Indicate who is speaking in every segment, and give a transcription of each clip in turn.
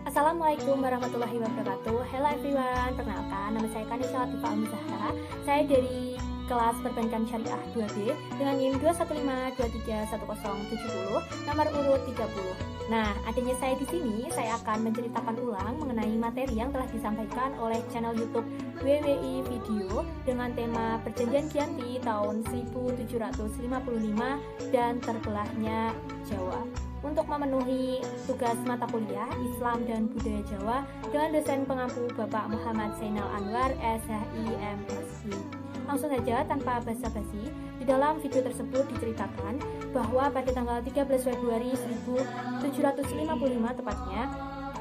Speaker 1: Assalamualaikum warahmatullahi wabarakatuh. Hello everyone, perkenalkan nama saya Kanisha Latifah Al-Muzahra. Saya dari kelas Perbankan Syariah 2B dengan NIM 215231070, nomor urut 30. Nah, adanya saya di sini, saya akan menceritakan ulang mengenai materi yang telah disampaikan oleh channel YouTube WWI Video dengan tema Perjanjian Giyanti tahun 1755 dan terbelahnya Jawa. Untuk memenuhi tugas mata kuliah Islam dan Budaya Jawa dengan dosen pengampu Bapak Muhammad Zainal Anwar, SHI MSI. Langsung saja tanpa basa-basi, di dalam video tersebut diceritakan bahwa pada tanggal 13 Februari 1755 tepatnya,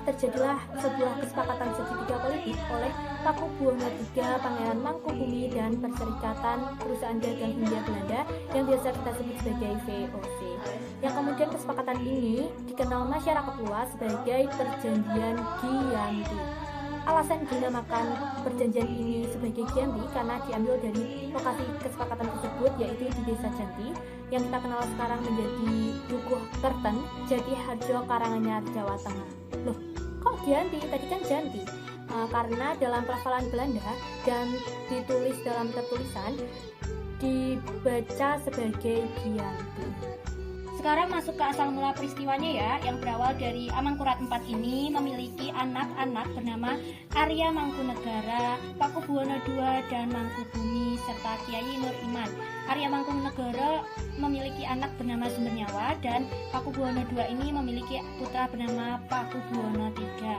Speaker 1: terjadilah sebuah kesepakatan segitiga politik oleh Pakubuwono III, Pangeran Mangkubumi, dan Perserikatan Perusahaan Dagang Hindia Belanda yang biasa kita sebut sebagai VOC. Yang kemudian kesepakatan ini dikenal masyarakat luas sebagai Perjanjian Giyanti. Alasan dinamakan perjanjian ini sebagai Giyanti karena diambil dari lokasi kesepakatan tersebut, yaitu di Desa Janti yang kita kenal sekarang menjadi Dukuh Kerten, Jatiharjo, Karanganyar, Jawa Tengah. Loh, kok Giyanti? Tadi kan Janti. Karena dalam pelafalan Belanda dan ditulis dalam tertulisan dibaca sebagai Giyanti. Sekarang masuk ke asal mula peristiwanya ya, yang berawal dari Amangkurat IV ini memiliki anak-anak bernama Arya Mangkunegara, Pakubuwono II, dan Mangkubumi, serta Kiai Nur Iman. Arya Mangkunegara memiliki anak bernama Sumbernyawa, dan Pakubuwono II ini memiliki putra bernama Pakubuwono III.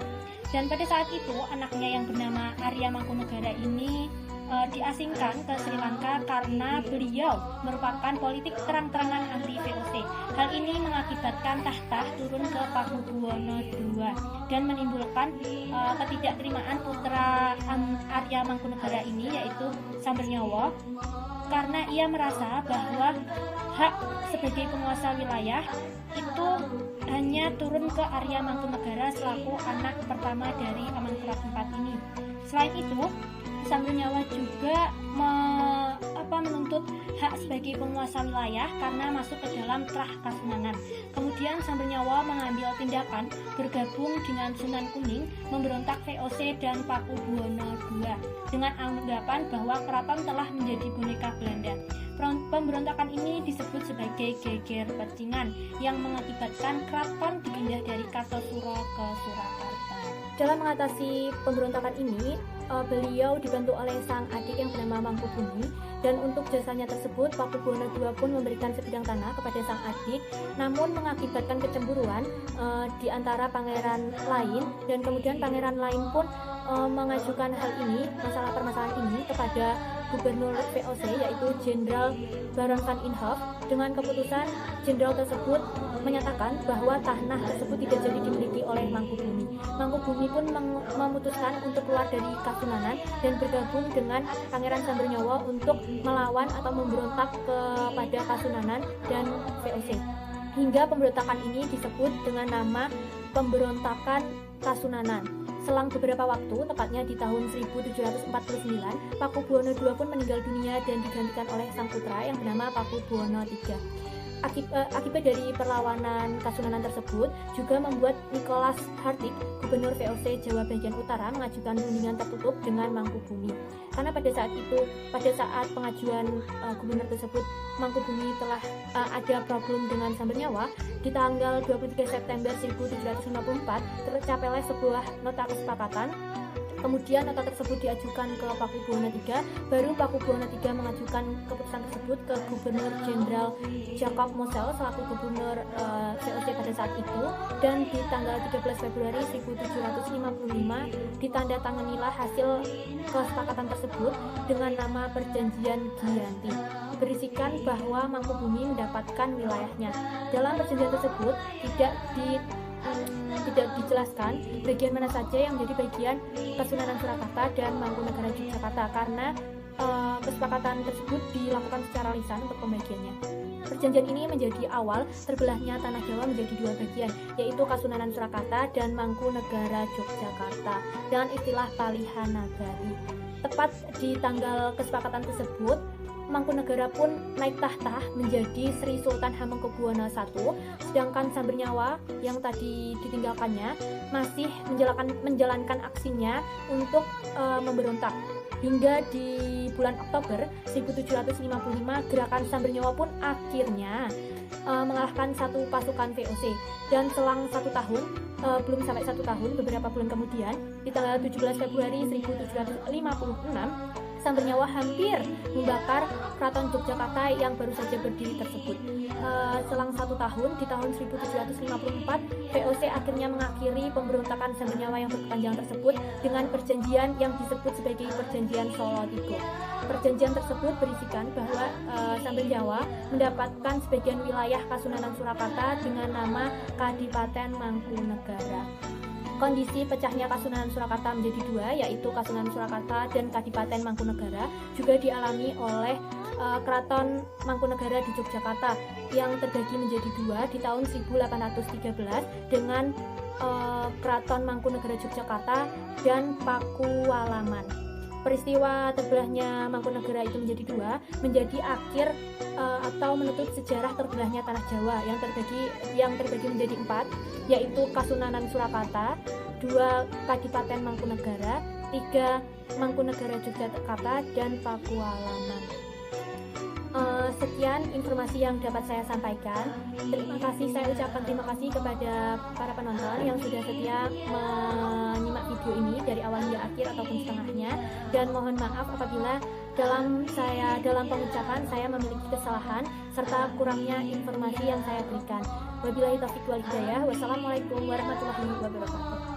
Speaker 1: Dan pada saat itu anaknya yang bernama Arya Mangkunegara ini diasingkan ke Sri Lanka karena beliau merupakan politik terang-terangan anti VOC. Hal ini mengakibatkan tahta turun ke Pakubuwono II dan menimbulkan ketidakterimaan putra Arya Mangkunegara ini, yaitu Sambernyawa, karena ia merasa bahwa hak sebagai penguasa wilayah itu hanya turun ke Arya Mangkunegara selaku anak pertama dari Amangkurat IV ini. Selain itu, Sambernyawa juga menuntut hak sebagai penguasa wilayah karena masuk ke dalam Trah Kasunanan. Kemudian Sambernyawa mengambil tindakan bergabung dengan Sunan Kuning memberontak VOC dan Pakubuwono II dengan anggapan bahwa keraton telah menjadi boneka Belanda. Pemberontakan ini disebut sebagai geger pecingan yang mengakibatkan keraton dipindah dari Kartosuro ke Surakarta. Dalam mengatasi pemberontakan ini, beliau dibantu oleh sang adik yang bernama Mangkubumi, dan untuk jasanya tersebut Pakubuwono II pun memberikan sebidang tanah kepada sang adik, namun mengakibatkan kecemburuan di antara pangeran lain, dan kemudian pangeran lain pun mengajukan hal ini, permasalahan ini kepada Gubernur VOC, yaitu Jenderal Baron van Inhofe. Dengan keputusan jenderal tersebut menyatakan bahwa tanah tersebut tidak jadi dimiliki oleh Mangkubumi. Mangkubumi pun memutuskan untuk keluar dari Kasunanan dan bergabung dengan Pangeran Sambernyawa untuk melawan atau memberontak kepada Kasunanan dan VOC. Hingga pemberontakan ini disebut dengan nama Pemberontakan Kasunanan. Selang beberapa waktu, tepatnya di tahun 1749, Pakubuwono II pun meninggal dunia dan digantikan oleh sang putra yang bernama Pakubuwono III. Akibat dari perlawanan Kasunanan tersebut juga membuat Nicholas Hartig, Gubernur VOC Jawa bagian utara, mengajukan rundingan tertutup dengan Mangkubumi. Karena pada saat pengajuan gubernur tersebut, Mangkubumi telah ada problem dengan Sambernyawa. Di tanggal 23 September 1754 tercapailah sebuah nota kesepakatan. Kemudian nota tersebut diajukan ke Pakubuwono III, baru Pakubuwono III mengajukan keputusan tersebut ke Gubernur Jenderal Jacob Mosel selaku Gubernur VOC pada saat itu, dan di tanggal 13 Februari 1755 ditandatanganilah hasil kesepakatan tersebut dengan nama Perjanjian Giyanti, berisikan bahwa Mangkubumi mendapatkan wilayahnya. Dalam perjanjian tersebut tidak dijelaskan bagian mana saja yang menjadi bagian Kasunanan Surakarta dan Mangkunegara Yogyakarta karena kesepakatan tersebut dilakukan secara lisan untuk pembagiannya. Perjanjian ini menjadi awal terbelahnya tanah Jawa menjadi dua bagian, yaitu Kasunanan Surakarta dan Mangkunegara Yogyakarta dengan istilah Palihan Nagari. Tepat di tanggal kesepakatan tersebut, Mangkunegara pun naik tahta menjadi Sri Sultan Hamengkubuwono I, sedangkan Sambernyawa yang tadi ditinggalkannya masih menjalankan aksinya untuk memberontak. Hingga di bulan Oktober 1755, gerakan Sambernyawa pun akhirnya mengalahkan satu pasukan VOC, dan selang 1 tahun, belum sampai 1 tahun, beberapa bulan kemudian, di tanggal 17 Februari 1756, Sambernyawa hampir membakar Keraton Yogyakarta yang baru saja berdiri tersebut. Selang 1 tahun, di tahun 1754, VOC akhirnya mengakhiri pemberontakan Sambernyawa yang berkepanjangan tersebut dengan perjanjian yang disebut sebagai Perjanjian Solo Tigo. Perjanjian tersebut berisikan bahwa Sambernyawa mendapatkan sebagian wilayah Kasunanan Surakarta dengan nama Kadipaten Mangkunegara. Kondisi pecahnya Kasunanan Surakarta menjadi 2, yaitu Kasunanan Surakarta dan Kadipaten Mangkunegara, juga dialami oleh Keraton Mangkunegara di Yogyakarta yang terbagi menjadi 2 di tahun 1813 dengan Keraton Mangkunegara Yogyakarta dan Pakualaman. Peristiwa terbelahnya Mangkunegara itu menjadi 2 menjadi akhir atau menutup sejarah terbelahnya tanah Jawa yang terbagi menjadi 4, yaitu Kasunanan Surakarta, 2 Kadipaten Mangkunegara, 3 Mangkunegara Yogyakarta, dan Pakualaman. Sekian informasi yang dapat saya sampaikan. Saya ucapkan terima kasih kepada para penonton yang sudah setia menyimak video ini dari awal hingga akhir ataupun setengahnya, dan mohon maaf apabila dalam pengucapan saya memiliki kesalahan serta kurangnya informasi yang saya berikan. Wabillahi taufiq wal hidayah. Wassalamualaikum warahmatullahi wabarakatuh.